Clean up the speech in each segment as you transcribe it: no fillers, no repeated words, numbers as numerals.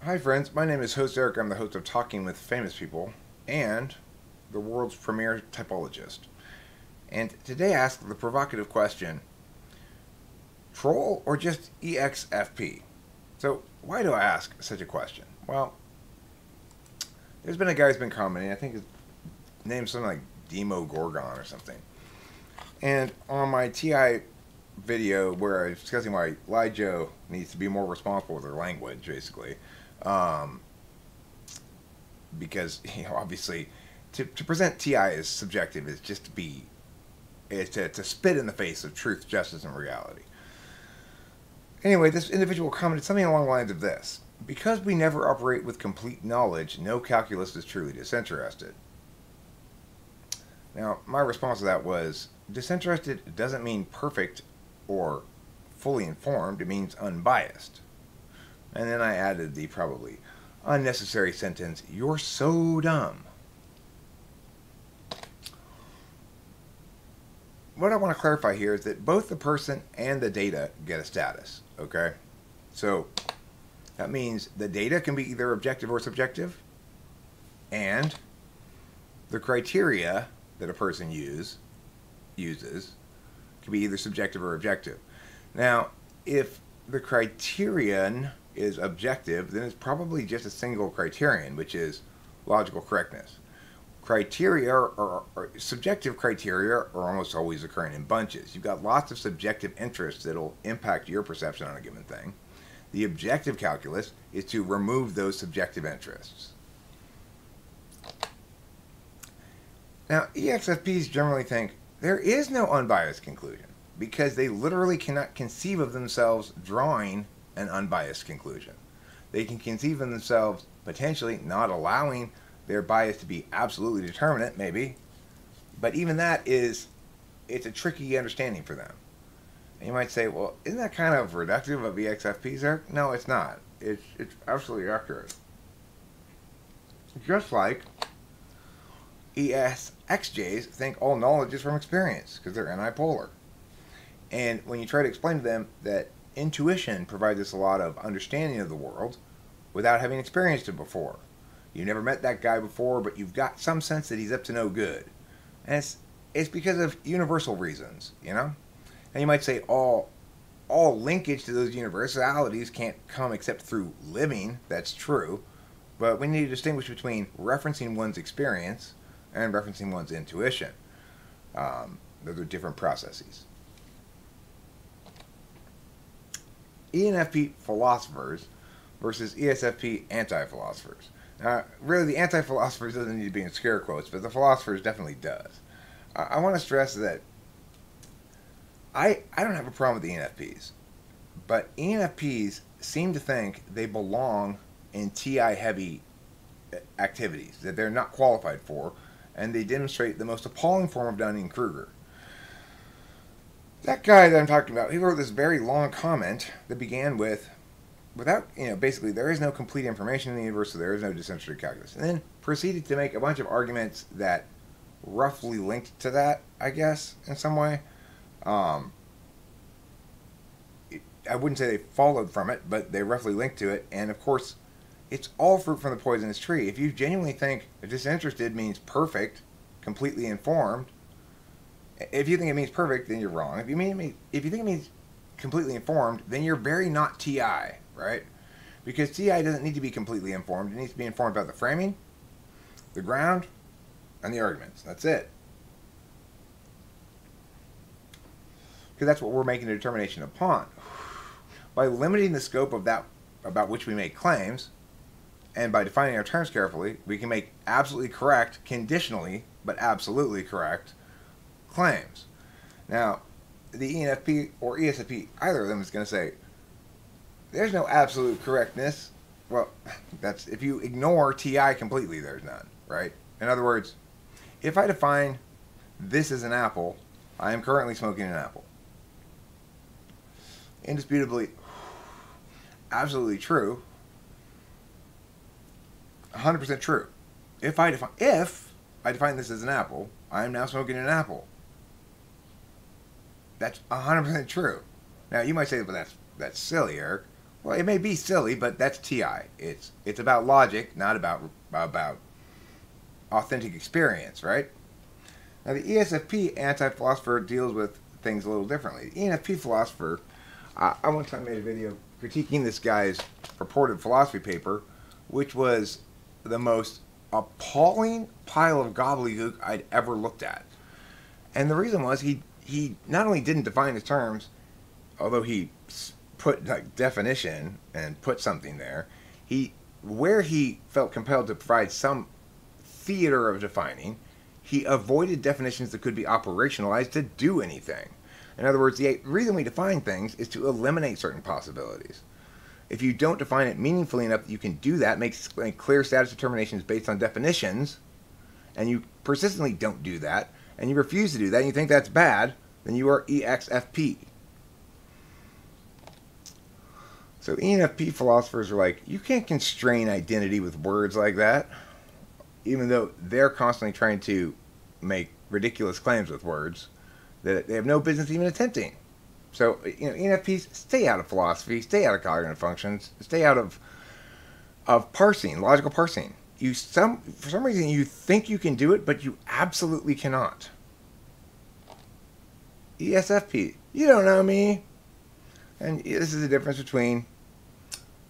Hi friends, my name is Host Eric. I'm the host of Talking with Famous People and the world's premier typologist. And today I ask the provocative question, troll or just EXFP? So why do I ask such a question? Well, there's been a guy who's been commenting, I think his name's something like Demo Gorgon or something. And on my TI video where I was discussing why LiJo needs to be more responsible with their language, basically, because obviously to present TI as subjective is just to spit in the face of truth, justice, and reality. Anyway, this individual commented something along the lines of this: because we never operate with complete knowledge, no calculus is truly disinterested. Now, my response to that was, disinterested doesn't mean perfect or fully informed, it means unbiased. And then I added the probably unnecessary sentence, "You're so dumb." What I want to clarify here is that both the person and the data get a status, okay? So that means the data can be either objective or subjective, and the criteria that a person uses can be either subjective or objective. Now, if the criterion is objective, then it's probably just a single criterion, which is logical correctness. Criteria or subjective criteria are almost always occurring in bunches. You've got lots of subjective interests that'll impact your perception on a given thing. The objective calculus is to remove those subjective interests. Now, EXFPs generally think there is no unbiased conclusion because they literally cannot conceive of themselves drawing an unbiased conclusion. They can conceive of themselves potentially not allowing their bias to be absolutely determinate, maybe, but even that it's a tricky understanding for them. And you might say, well, isn't that kind of reductive of EXFPs, Eric? No, it's not. It's absolutely accurate. Just like ESXJs think all knowledge is from experience because they're antipolar. And when you try to explain to them that intuition provides us a lot of understanding of the world without having experienced it before. You never met that guy before, but you've got some sense that he's up to no good. And it's because of universal reasons, you know? And you might say all linkage to those universalities can't come except through living. That's true. But we need to distinguish between referencing one's experience and referencing one's intuition. Those are different processes. ENFP philosophers versus ESFP anti-philosophers. Now, really, the anti-philosophers doesn't need to be in scare quotes, but the philosophers definitely does. I want to stress that I don't have a problem with ENFPs, but ENFPs seem to think they belong in TI-heavy activities that they're not qualified for, and they demonstrate the most appalling form of Dunning-Kruger. That guy that I'm talking about, he wrote this very long comment that began with, basically, there is no complete information in the universe, so there is no disinterested calculus. And then proceeded to make a bunch of arguments that roughly linked to that, I guess, in some way. I wouldn't say they followed from it, but they roughly linked to it. And of course, it's all fruit from the poisonous tree. If you genuinely think disinterested means perfect, completely informed, if you think it means perfect, then you're wrong. If you think it means completely informed, then you're very not TI, right? Because TI doesn't need to be completely informed. It needs to be informed about the framing, the ground, and the arguments. That's it. Because that's what we're making a determination upon. By limiting the scope of that about which we make claims, and by defining our terms carefully, we can make absolutely correct, conditionally, but absolutely correct claims. Now, the ENFP or ESFP, either of them is going to say, there's no absolute correctness. Well, that's if you ignore TI completely, there's none, right? In other words, if I define this as an apple, I am currently smoking an apple. Indisputably, absolutely true, 100% true. If I define this as an apple, I am now smoking an apple. That's 100% true. Now, you might say, but that's silly, Eric. Well, it may be silly, but that's TI. It's about logic, not about authentic experience, right? Now, the ESFP anti-philosopher deals with things a little differently. The ENFP philosopher, I one time made a video critiquing this guy's purported philosophy paper, which was the most appalling pile of gobbledygook I'd ever looked at. And the reason was he not only didn't define his terms, although he put like definition and put something there, where he felt compelled to provide some theater of defining, he avoided definitions that could be operationalized to do anything. In other words, the reason we define things is to eliminate certain possibilities. If you don't define it meaningfully enough that you can do that, make clear status determinations based on definitions, and you persistently don't do that, and you refuse to do that, and you think that's bad, then you are EXFP. So ENFP philosophers are like, you can't constrain identity with words like that, even though they're constantly trying to make ridiculous claims with words that they have no business even attempting. So, ENFPs, stay out of philosophy, stay out of cognitive functions, stay out of parsing, logical parsing. For some reason, you think you can do it, but you absolutely cannot. ESFP, you don't know me. And this is the difference between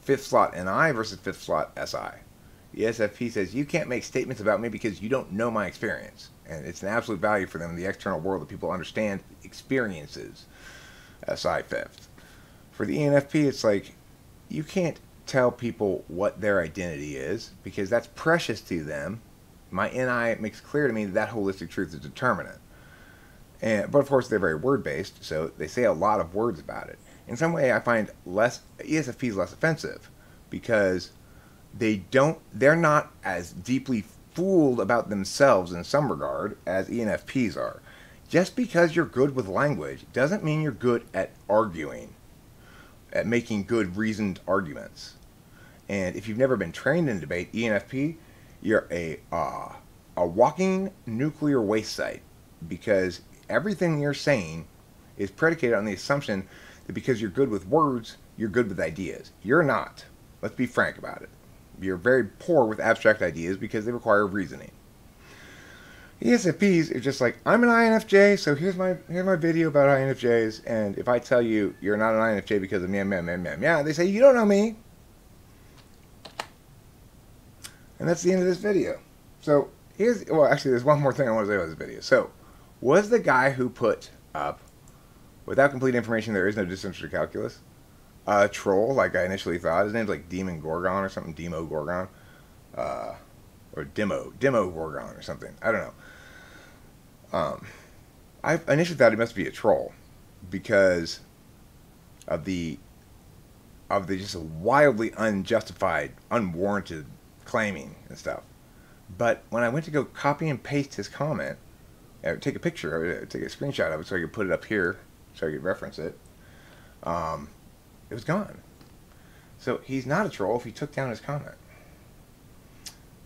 fifth slot NI versus fifth slot SI. ESFP says, you can't make statements about me because you don't know my experience. And it's an absolute value for them in the external world that people understand experiences. SI fifth. For the ENFP, it's like, you can't tell people what their identity is because that's precious to them. My NI makes clear to me that holistic truth is determinate. But of course, they're very word-based, so they say a lot of words about it. In some way, I find ESFPs less offensive because they're not as deeply fooled about themselves in some regard as ENFPs are. Just because you're good with language doesn't mean you're good at arguing, at making good reasoned arguments. And if you've never been trained in debate, ENFP, you're a walking nuclear waste site because everything you're saying is predicated on the assumption that because you're good with words, you're good with ideas. You're not. Let's be frank about it. You're very poor with abstract ideas because they require reasoning. ESFPs are just like, I'm an INFJ, so here's my video about INFJs, and if I tell you you're not an INFJ because of yeah, they say, you don't know me. And that's the end of this video. So, actually, there's one more thing I want to say about this video. So, was the guy who put up, without complete information, there is no disinterested calculus, a troll, like I initially thought? His name's like Demon Gorgon or something, Demo Gorgon, or Demo Gorgon or something. I don't know. I initially thought he must be a troll because of the just wildly unjustified, unwarranted claiming and stuff. But when I went to go copy and paste his comment, take a picture of it, take a screenshot of it so I could put it up here so I could reference it, it was gone. So he's not a troll if he took down his comment.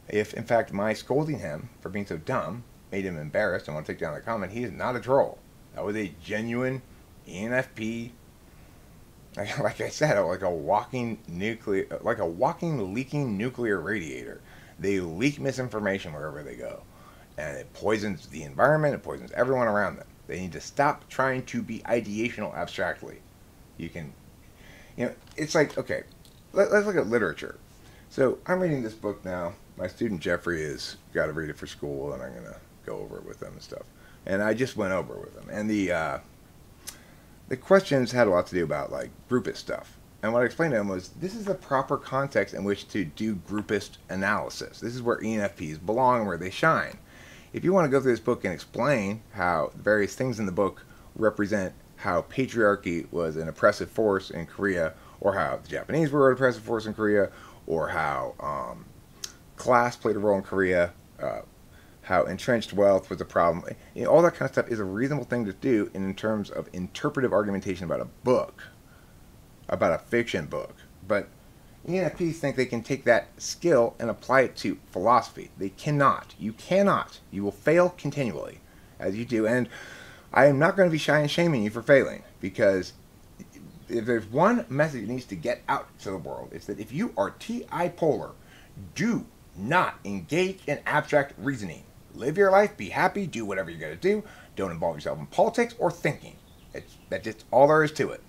If, in fact, my scolding him for being so dumb made him embarrassed and want to take down the comment, he is not a troll. That was a genuine ENFP, like I said, like a walking leaking nuclear radiator. They leak misinformation wherever they go. And it poisons the environment, it poisons everyone around them. They need to stop trying to be ideational abstractly. It's like, okay, let's look at literature. So I'm reading this book now. My student Jeffrey has got to read it for school, and I'm going to go over it with him and stuff. And I just went over it with him. And the questions had a lot to do about, like, groupist stuff. And what I explained to him was, this is the proper context in which to do groupist analysis. This is where ENFPs belong and where they shine. If you want to go through this book and explain how the various things in the book represent how patriarchy was an oppressive force in Korea, or how the Japanese were an oppressive force in Korea, or how class played a role in Korea, how entrenched wealth was a problem. All that kind of stuff is a reasonable thing to do in terms of interpretive argumentation about a book, about a fiction book. But ENFPs think they can take that skill and apply it to philosophy. They cannot. You cannot. You will fail continually as you do. And I am not going to be shy and shaming you for failing, because if there's one message that needs to get out to the world, it's that if you are TI polar, do not engage in abstract reasoning. Live your life, be happy, do whatever you got to do. Don't involve yourself in politics or thinking. That's just all there is to it.